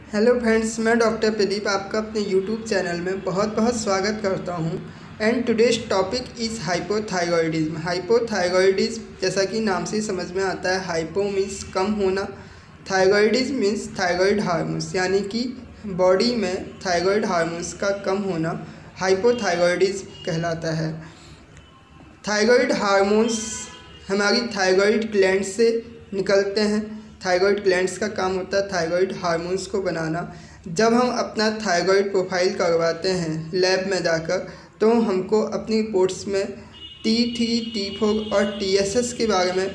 Hello friends, मैं doctor Pradeep आपका अपने यूट्यूब चैनल में बहुत बहुत स्वागत करता हूं। And today's topic is hypothyroidism. Hypothyroidism जैसा कि नाम से समझ में आता है, हाइपो मीन्स कम होना, थायरॉयडिज्म मीन्स थायरॉयड हार्मोन्स, यानी कि बॉडी में थायरॉयड हार्मोन्स का कम होना हाइपोथायरॉयडिज्म कहलाता है। थायरॉयड हार्मोन्स हमारी थायरॉयड ग्लैंड से निकलते हैं। थायरॉयड ग्लैंड्स का काम होता है थायरॉयड हार्मोन्स को बनाना। जब हम अपना थायरॉयड प्रोफाइल करवाते हैं लैब में जाकर, तो हमको अपनी रिपोर्ट्स में T3, T4 और TSS के बारे में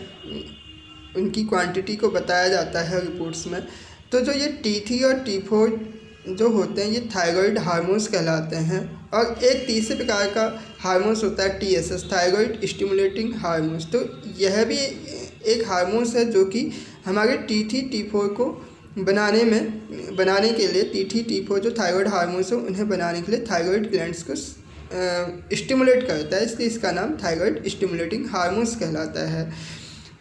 उनकी क्वांटिटी को बताया जाता है रिपोर्ट्स में। तो जो ये T3 और T4 जो होते हैं ये थायरॉयड हार्मोन्स कहलाते हैं। और एक तीसरे प्रकार का हार्मोन्स होता है TSS, थायरॉयड स्टिमुलेटिंग हार्मोन्स। तो यह भी एक हार्मोन्स है जो कि हमारे T3, T4 को बनाने के लिए T3, T4 जो थायरॉयड हार्मोन्स हैं उन्हें बनाने के लिए थायरॉयड ग्लैंड्स को स्टिमुलेट करता है, इसलिए इसका नाम थायरॉयड स्टिमुलेटिंग हार्मोन्स कहलाता है।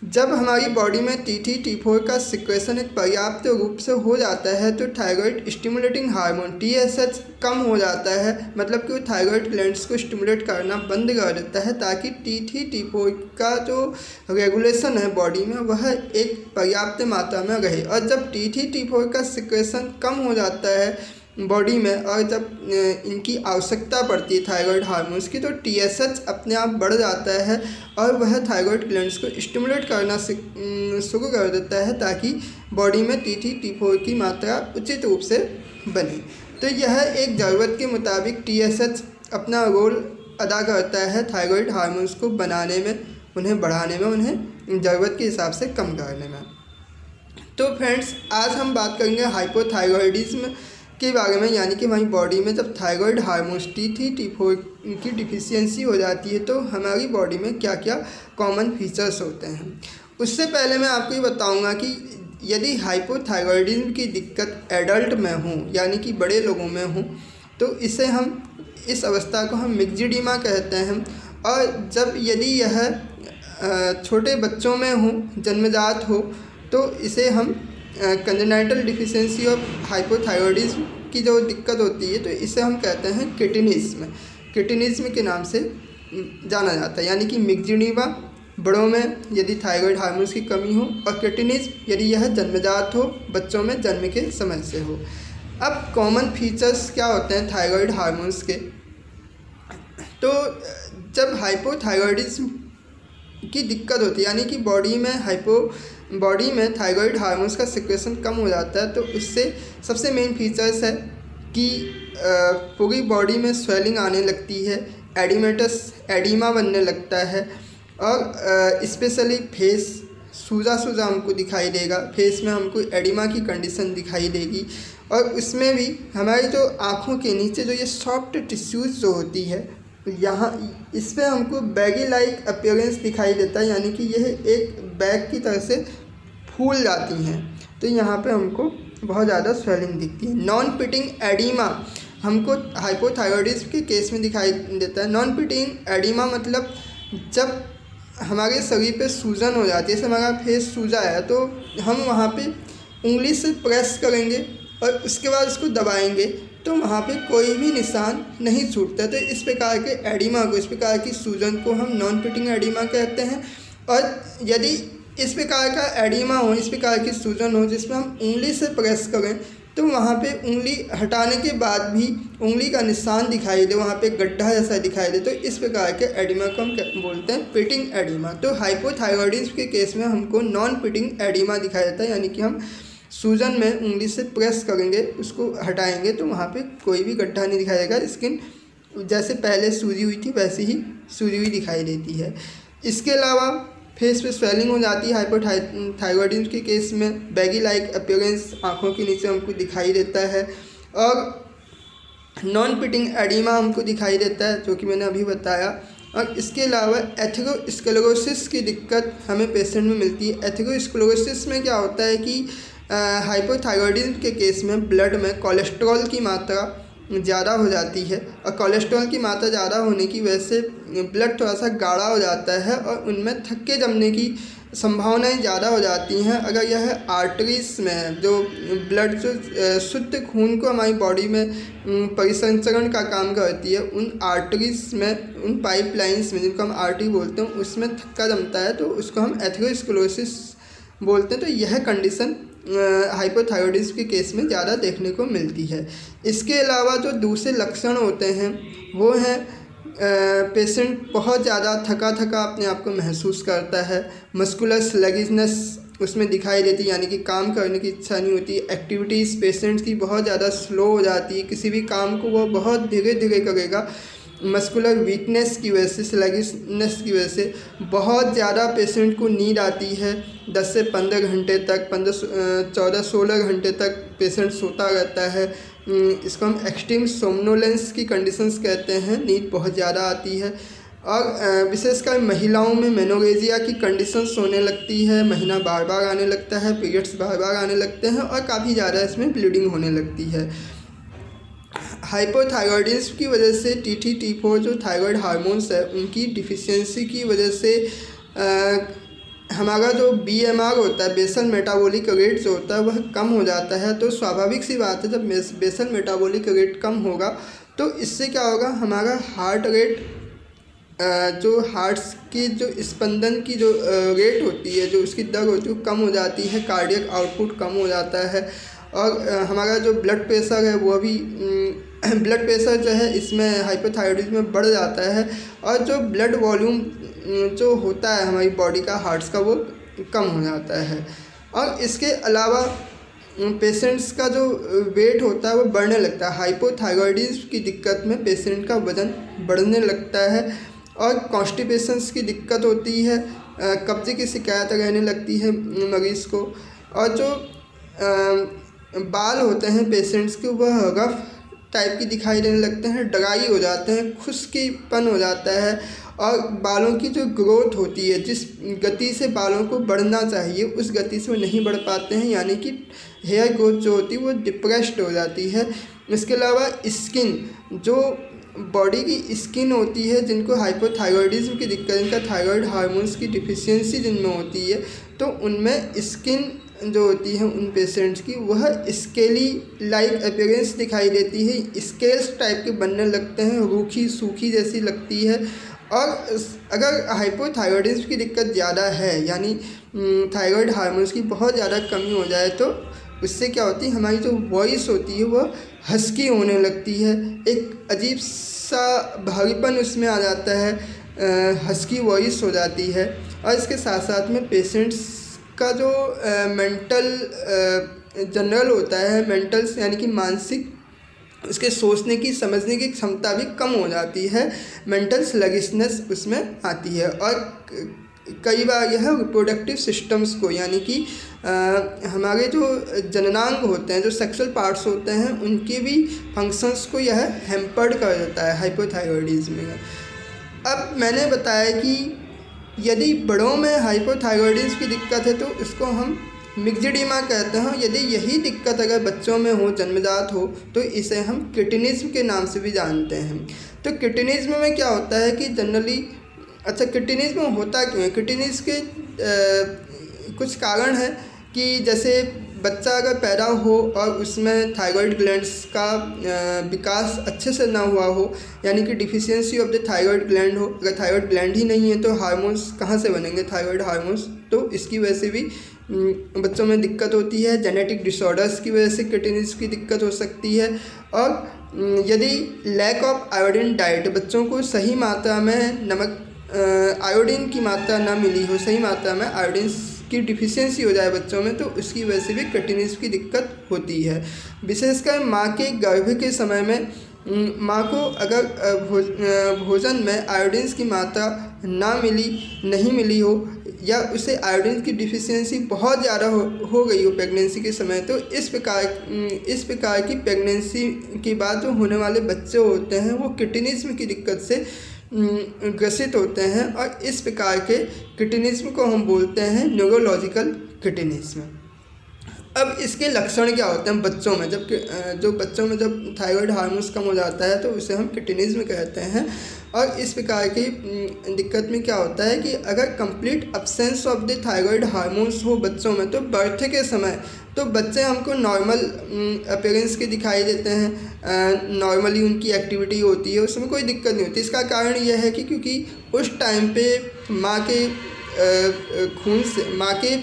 जब हमारी बॉडी में T3, T4 का सिक्रेशन एक पर्याप्त रूप से हो जाता है तो थायरॉयड स्टिमुलेटिंग हार्मोन TSH कम हो जाता है, मतलब कि वो थायरॉयड ग्लैंड्स को स्टिमुलेट करना बंद कर देता है, ताकि T3, T4 का जो रेगुलेशन है बॉडी में वह एक पर्याप्त मात्रा में रहे। और जब T3, T4 का सिक्रेशन कम हो जाता है बॉडी में और जब इनकी आवश्यकता पड़ती है थायरॉयड हार्मोन्स की, तो TSH अपने आप बढ़ जाता है और वह थायरॉयड ग्लैंड्स को स्टिमुलेट करना शुरू कर देता है, ताकि बॉडी में T3, T4 की मात्रा उचित रूप से बने। तो यह एक ज़रूरत के मुताबिक TSH अपना रोल अदा करता है थायरॉयड हार्मोन्स को बनाने में, उन्हें बढ़ाने में, उन्हें ज़रूरत के हिसाब से कम करने में। तो फ्रेंड्स, आज हम बात करेंगे हाइपोथायरॉयडिज्म के बारे में, यानी कि हमारी बॉडी में जब थायरॉयड हार्मोन्स T3, T4 की डिफिशियंसी हो जाती है तो हमारी बॉडी में क्या क्या कॉमन फीचर्स होते हैं। उससे पहले मैं आपको ये बताऊंगा कि यदि हाइपोथायरॉयडिज्म की दिक्कत एडल्ट में हो, यानी कि बड़े लोगों में हो, तो इस अवस्था को हम मिक्सिडीमा कहते हैं। और जब यदि यह छोटे बच्चों में हो, जन्मजात हो, तो इसे हम कंजेनाइटल डिफिशियंसी ऑफ हाइपोथायरॉयडिज्म की जो दिक्कत होती है तो इसे हम कहते हैं किटिनिज्म के नाम से जाना जाता है। यानी कि मिक्सिडीमा बड़ों में यदि थायरॉयड हार्मोन्स की कमी हो, और किटिनिज्म यदि यह जन्मजात हो, बच्चों में जन्म के समय से हो। अब कॉमन फीचर्स क्या होते हैं थायरॉयड हार्मोन्स के? तो जब हाइपोथायरॉयडिज्म की दिक्कत होती है, यानी कि बॉडी में थायरॉयड हार्मोन्स का सिक्रेशन कम हो जाता है, तो उससे सबसे मेन फीचर्स है कि पूरी बॉडी में स्वेलिंग आने लगती है, एडिमा बनने लगता है, और स्पेशली फेस सूजा हमको दिखाई देगा, फेस में हमको एडिमा की कंडीशन दिखाई देगी। और उसमें भी हमारी जो आँखों के नीचे जो ये सॉफ्ट टिश्यूज़ जो होती है, यहाँ इस पर हमको बैगी लाइक अपीयरेंस दिखाई देता है, यानी कि यह एक बैग की तरह से फूल जाती हैं। तो यहाँ पे हमको बहुत ज़्यादा स्वेलिंग दिखती है। नॉन पिटिंग एडिमा हमको हाइपोथायरॉयडिज्म के केस में दिखाई देता है। नॉन पिटिंग एडिमा मतलब जब हमारे शरीर पे सूजन हो जाती है, जैसे हमारा फेस सूजा है तो हम वहाँ पे उंगली से प्रेस करेंगे और उसके बाद उसको दबाएंगे तो वहाँ पे कोई भी निशान नहीं छूटता। तो इस प्रकार के एडिमा को, इस प्रकार की सूजन को हम नॉन पिटिंग एडिमा कहते हैं। और यदि इस प्रकार का एडिमा हो, इस प्रकार की सूजन हो जिसमें हम उंगली से प्रेस करें तो वहाँ पे उंगली हटाने के बाद भी उंगली का निशान दिखाई दे, वहाँ पे गड्ढा जैसा दिखाई दे, तो इस प्रकार के एडिमा को हम बोलते हैं पिटिंग एडिमा। तो हाइपोथायरॉयडिज्म के केस में हमको नॉन पिटिंग एडिमा दिखाई देता है, यानी कि हम सूजन में उंगली से प्रेस करेंगे, उसको हटाएंगे तो वहाँ पे कोई भी गड्ढा नहीं दिखाई देगा, स्किन जैसे पहले सूजी हुई थी वैसे ही सूजी हुई दिखाई देती है। इसके अलावा फेस पे स्वेलिंग हो जाती है हाइपोथायरॉयडिज्म के केस में, बैगी लाइक अपीयरेंस आँखों के नीचे हमको दिखाई देता है, और नॉन पिटिंग एडिमा हमको दिखाई देता है जो कि मैंने अभी बताया। और इसके अलावा एथेरोस्क्लेरोसिस की दिक्कत हमें पेशेंट में मिलती है। एथेरोस्क्लेरोसिस में क्या होता है कि हाइपोथायरॉयडिज्म के केस में ब्लड में कोलेस्ट्रॉल की मात्रा ज़्यादा हो जाती है, और कोलेस्ट्रॉल की मात्रा ज़्यादा होने की वजह से ब्लड थोड़ा सा गाढ़ा हो जाता है और उनमें थक्के जमने की संभावनाएं ज़्यादा हो जाती हैं अगर यह आर्टरीज में जो ब्लड जो शुद्ध खून को हमारी बॉडी में परिसंचरण का काम करती है, उन आर्टरीज में, उन पाइपलाइंस में जिनको हम आर्टरी बोलते हैं, उसमें थक्का जमता है तो उसको हम एथेरोस्क्लेरोसिस बोलते हैं। तो यह कंडीशन हाइपोथायरॉयडिज्म के केस में ज़्यादा देखने को मिलती है। इसके अलावा जो दूसरे लक्षण होते हैं वो हैं पेशेंट बहुत ज़्यादा थका थका अपने आप को महसूस करता है, मस्कुलर स्लगिशनेस उसमें दिखाई देती है, यानी कि काम करने की इच्छा नहीं होती, एक्टिविटीज़ पेशेंट्स की बहुत ज़्यादा स्लो हो जाती है, किसी भी काम को वो बहुत धीरे धीरे करेगा। मस्कुलर वीकनेस की वजह से, स्लगिशनेस की वजह से बहुत ज़्यादा पेशेंट को नींद आती है। 10 से 15 घंटे तक, 14-16 घंटे तक पेशेंट सोता रहता है। इसको हम एक्सट्रीम सोमनोलेंस की कंडीशंस कहते हैं, नींद बहुत ज़्यादा आती है। और विशेषकर महिलाओं में मेनोरेजिया की कंडीशंस होने लगती है, महीना बार बार आने लगता है, पीरियड्स बार बार आने लगते हैं और काफ़ी ज़्यादा इसमें ब्लीडिंग होने लगती है। हाइपोथायरॉयडिज्म की वजह से T3 T4 जो थायराइड हार्मोन्स है उनकी डिफिशियंसी की वजह से हमारा जो BMR होता है, बेसल मेटाबॉलिक रेट जो होता है, वह कम हो जाता है। तो स्वाभाविक सी बात है, जब बेसल मेटाबॉलिक रेट कम होगा तो इससे क्या होगा, हमारा हार्ट रेट, जो हार्ट्स की जो स्पंदन की जो रेट होती है, जो उसकी दर होती है, वो कम हो जाती है, कार्डियक आउटपुट कम हो जाता है। और हमारा जो ब्लड प्रेशर है वो भी ब्लड प्रेशर जो है इसमें हाइपोथायरॉयडिज्म में बढ़ जाता है। और जो ब्लड वॉल्यूम जो होता है हमारी बॉडी का, हार्ट्स का, वो कम हो जाता है। और इसके अलावा पेशेंट्स का जो वेट होता है वो बढ़ने लगता है। हाइपोथायरॉयडिज्म की दिक्कत में पेशेंट का वज़न बढ़ने लगता है और कॉन्स्टिपेशंस की दिक्कत होती है, कब्जे की शिकायत रहने लगती है मरीज़ को। और जो बाल होते हैं पेशेंट्स के, वह रफ टाइप की दिखाई देने लगते हैं, ड्राई हो जाते हैं, खुश्कीपन हो जाता है। और बालों की जो ग्रोथ होती है, जिस गति से बालों को बढ़ना चाहिए उस गति से वो नहीं बढ़ पाते हैं, यानी कि हेयर ग्रोथ जो होती है वो डिप्रेस्ड हो जाती है। इसके अलावा स्किन, जो बॉडी की स्किन होती है, जिनको हाइपोथायरॉयडिज्म की दिक्कत, जिनका थायराइड हार्मोन्स की डिफिशियंसी जिनमें होती है, तो उनमें स्किन जो होती है उन पेशेंट्स की, वह स्केली लाइक अपीयरेंस दिखाई देती है, स्केल्स टाइप के बनने लगते हैं, रूखी सूखी जैसी लगती है। और अगर हाइपोथायरॉयडिज्म की दिक्कत ज़्यादा है, यानी थायराइड हार्मोन्स की बहुत ज़्यादा कमी हो जाए, तो उससे क्या होती है, हमारी जो वॉइस होती है वह हस्की होने लगती है, एक अजीब सा भारीपन उसमें आ जाता है, हस्की वॉइस हो जाती है। और इसके साथ साथ में पेशेंट्स का जो मेंटल जनरल होता है, मेंटल्स यानी कि मानसिक, उसके सोचने की, समझने की क्षमता भी कम हो जाती है, मेंटल स्लगिशनेस उसमें आती है। और कई बार यह रिप्रोडक्टिव सिस्टम्स को, यानी कि हमारे जो जननांग होते हैं, जो सेक्सुअल पार्ट्स होते हैं, उनके भी फंक्शंस को यह हैम्पर्ड कर देता है हाइपोथायरॉयडिज्म में। अब मैंने बताया कि यदि बड़ों में हाइपोथायरॉयडिज्म की दिक्कत है तो इसको हम मिक्सडीमा कहते हैं। यदि यही दिक्कत अगर बच्चों में हो, जन्मजात हो, तो इसे हम किटिनिज्म के नाम से भी जानते हैं। तो किटिनिज्म में क्या होता है कि जनरली, अच्छा किटिनिज्म होता क्यों है? किटिनिज्म के कुछ कारण है कि जैसे बच्चा अगर पैदा हो और उसमें थायराइड ग्लैंड्स का विकास अच्छे से ना हुआ हो, यानी कि deficiency of the thyroid gland हो, अगर थायराइड ग्लैंड ही नहीं है तो हार्मोन्स कहाँ से बनेंगे, थायराइड हार्मोन्स, तो इसकी वजह से भी बच्चों में दिक्कत होती है। जेनेटिक डिसऑर्डर्स की वजह से किटिनिज्म की दिक्कत हो सकती है। और यदि लैक ऑफ आयोडीन डाइट, बच्चों को सही मात्रा में नमक, आयोडीन की मात्रा ना मिली हो, सही मात्रा में आयोडीन की डिफिशियंसी हो जाए बच्चों में, तो उसकी वजह से भी किटिनिज्म की दिक्कत होती है। विशेषकर माँ के गर्भ के समय में माँ को अगर भोजन में आयोडीन की मात्रा नहीं मिली हो, या उसे आयोडीन की डिफिशियंसी बहुत ज़्यादा हो गई हो प्रेगनेंसी के समय, तो इस प्रकार की प्रेगनेंसी के बाद जो होने वाले बच्चे होते हैं वो किटिनिज्म की दिक्कत से ग्रसित होते हैं। और इस प्रकार के किटिनिज्म को हम बोलते हैं न्यूरोलॉजिकल किटिनिज्म। अब इसके लक्षण क्या होते हैं बच्चों में? बच्चों में जब थायराइड हार्मोन्स कम हो जाता है तो उसे हम किटिनिज्म कहते हैं। और इस प्रकार की दिक्कत में क्या होता है कि अगर complete absence of the thyroid hormones हो बच्चों में, तो बर्थ के समय तो बच्चे हमको नॉर्मल अपीयरेंस के दिखाई देते हैं, नॉर्मली उनकी एक्टिविटी होती है, उसमें कोई दिक्कत नहीं होती। इसका कारण यह है कि क्योंकि उस टाइम पे माँ के खून से, माँ के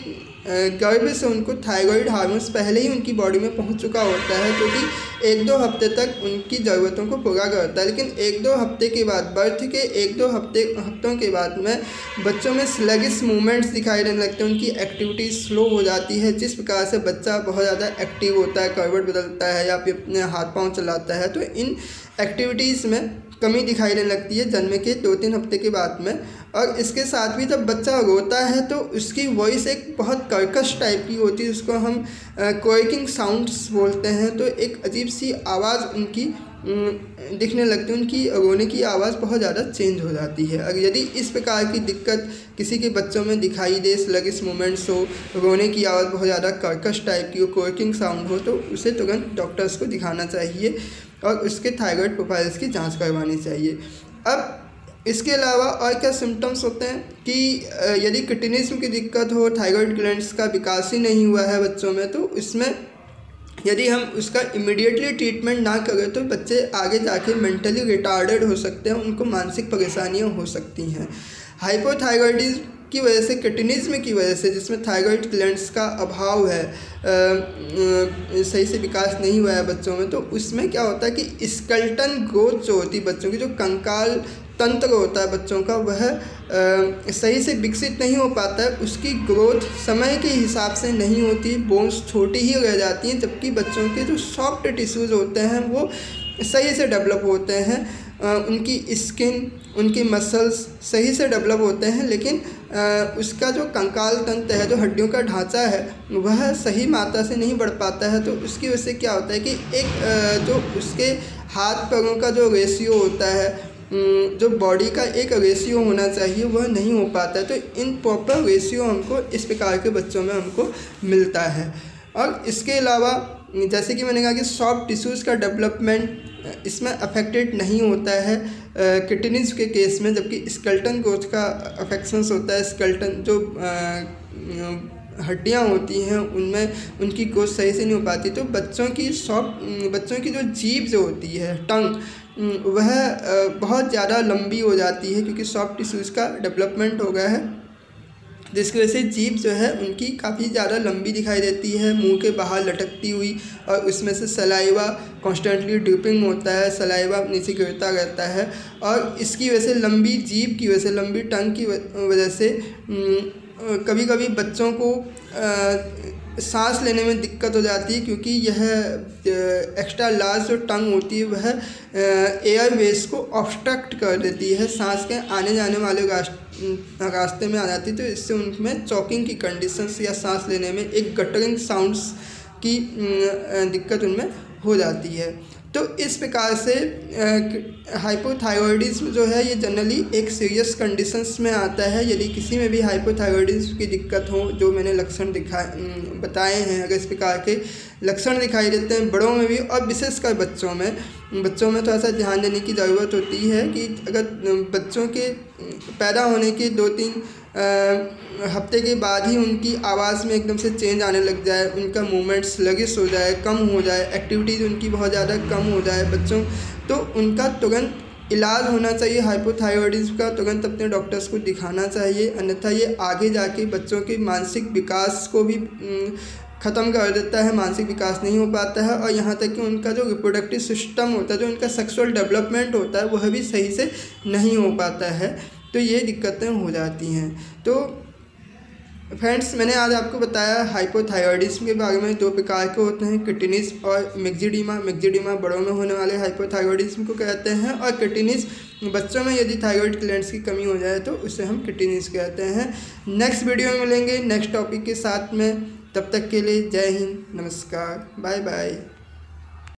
गर्भ से उनको थायराइड हार्मोन्स पहले ही उनकी बॉडी में पहुंच चुका होता है, क्योंकि 1-2 हफ्ते तक उनकी ज़रूरतों को पूरा करता है। लेकिन 1-2 हफ्ते के बाद, बर्थ के 1-2 हफ्तों के बाद में बच्चों में स्लगिश मूवमेंट्स दिखाई देने लगते हैं, उनकी एक्टिविटी स्लो हो जाती है। जिस प्रकार से बच्चा बहुत ज़्यादा एक्टिव होता है, करवट बदलता है या फिर अपने हाथ पाँव चलाता है, तो इन एक्टिविटीज़ में कमी दिखाई देने लगती है जन्म के 2-3 हफ्ते के बाद में। और इसके साथ भी जब बच्चा रोता है तो उसकी वॉइस एक बहुत कर्कश टाइप की होती है, उसको हम क्वेकिंग साउंड्स बोलते हैं। तो एक अजीब सी आवाज़ उनकी दिखने लगती है, उनकी रोने की आवाज़ बहुत ज़्यादा चेंज हो जाती है। और यदि इस प्रकार की दिक्कत किसी के बच्चों में दिखाई दे, स्लगिश मूवमेंट्स हो, रोने की आवाज़ बहुत ज़्यादा कर्कश टाइप की हो, क्वेकिंग साउंड हो, तो उसे तुरंत डॉक्टर्स को दिखाना चाहिए और उसके थायराइड प्रोफाइल्स की जांच करवानी चाहिए। अब इसके अलावा और क्या सिम्टम्स होते हैं कि यदि किडनीज़ की दिक्कत हो, थायराइड ग्लैंड्स का विकास ही नहीं हुआ है बच्चों में, तो इसमें यदि हम उसका इमीडिएटली ट्रीटमेंट ना करें तो बच्चे आगे जाके मेंटली रिटार्डेड हो सकते हैं, उनको मानसिक परेशानियां हो सकती हैं। हाइपोथायराइडिज्म की वजह से, किडनीज़ की वजह से, जिसमें थायराइड ग्लैंड्स का अभाव है, सही से विकास नहीं हुआ है बच्चों में, तो उसमें क्या होता है कि स्केलेटन ग्रोथ जो होती है बच्चों की, जो कंकाल तंत्र होता है बच्चों का, वह सही से विकसित नहीं हो पाता है, उसकी ग्रोथ समय के हिसाब से नहीं होती, बोन्स छोटी ही रह जाती हैं, जबकि बच्चों के जो सॉफ्ट टिश्यूज़ होते हैं वो सही से डेवलप होते हैं, उनकी स्किन, उनकी मसल्स सही से डेवलप होते हैं, लेकिन उसका जो कंकाल तंत्र है, जो हड्डियों का ढांचा है, वह सही मात्रा से नहीं बढ़ पाता है। तो उसकी वजह से क्या होता है कि एक जो उसके हाथ पैरों का जो रेशियो होता है, जो बॉडी का एक रेशियो होना चाहिए, वह नहीं हो पाता है। तो इन प्रॉपर रेशियो हमको इस प्रकार के बच्चों में हमको मिलता है। और इसके अलावा जैसे कि मैंने कहा कि सॉफ्ट टिश्यूज़ का डेवलपमेंट इसमें अफेक्टेड नहीं होता है किडनीज़ के केस में, जबकि स्केलेटन ग्रोथ का अफेक्शंस होता है। स्केलेटन जो हड्डियाँ होती हैं उनमें उनकी ग्रोथ सही से नहीं हो पाती। तो बच्चों की जो जीभ जो होती है, टंग, वह बहुत ज़्यादा लंबी हो जाती है, क्योंकि सॉफ्ट टिश्यूज़ का डेवलपमेंट हो गया है, जिसकी वजह से जीभ जो है उनकी काफ़ी ज़्यादा लंबी दिखाई देती है, मुंह के बाहर लटकती हुई, और उसमें से सलाइवा कॉन्स्टेंटली ड्रिपिंग होता है, सलाइवा नीचे गिरता रहता है। और इसकी वजह से, लंबी जीभ की वजह से, लंबी टंग की वजह से कभी कभी बच्चों को सांस लेने में दिक्कत हो जाती है, क्योंकि यह एक्स्ट्रा लार्ज जो टंग होती है वह एयरवेज को ऑब्स्ट्रक्ट कर देती है, सांस के आने जाने वाले रास्ते में आ जाती है। तो इससे उनमें चॉकिंग की कंडीशंस या सांस लेने में एक गटरिंग साउंड्स की दिक्कत उनमें हो जाती है। तो इस प्रकार से हाइपोथायरॉयडिज्म जो है ये जनरली एक सीरियस कंडीशंस में आता है। यदि किसी में भी हाइपोथायरॉयडिज्म की दिक्कत हो, जो मैंने लक्षण बताए हैं, अगर इस प्रकार के लक्षण दिखाई देते हैं बड़ों में भी, और विशेषकर बच्चों में थोड़ा सा ध्यान देने की ज़रूरत होती है कि अगर बच्चों के पैदा होने के 2-3 हफ्ते के बाद ही उनकी आवाज़ में एकदम से चेंज आने लग जाए, उनका मूवमेंट स्लगिश हो जाए, कम हो जाए, एक्टिविटीज़ उनकी बहुत ज़्यादा कम हो जाए बच्चों, तो उनका तुरंत इलाज होना चाहिए। हाइपोथायरॉयडिज्म का तुरंत अपने डॉक्टर्स को दिखाना चाहिए, अन्यथा ये आगे जाके बच्चों के मानसिक विकास को भी ख़त्म कर देता है, मानसिक विकास नहीं हो पाता है, और यहाँ तक कि उनका जो रिप्रोडक्टिव सिस्टम होता है, जो उनका सेक्सुअल डेवलपमेंट होता है, वह भी सही से नहीं हो पाता है। तो ये दिक्कतें हो जाती हैं। तो फ्रेंड्स, मैंने आज आपको बताया हाइपोथायरॉयडिज्म के बारे में। 2 प्रकार के होते हैं, किडनीज़ और मिक्सिडीमा। मिक्सिडीमा बड़ों में होने वाले हाइपोथायरॉयडिज्म को कहते हैं, और किडनीज़ बच्चों में यदि थायराइड ग्लैंड्स की कमी हो जाए तो उसे हम किडनीज़ कहते हैं। नेक्स्ट वीडियो में मिलेंगे नेक्स्ट टॉपिक के साथ में। तब तक के लिए जय हिंद, नमस्कार, बाय बाय।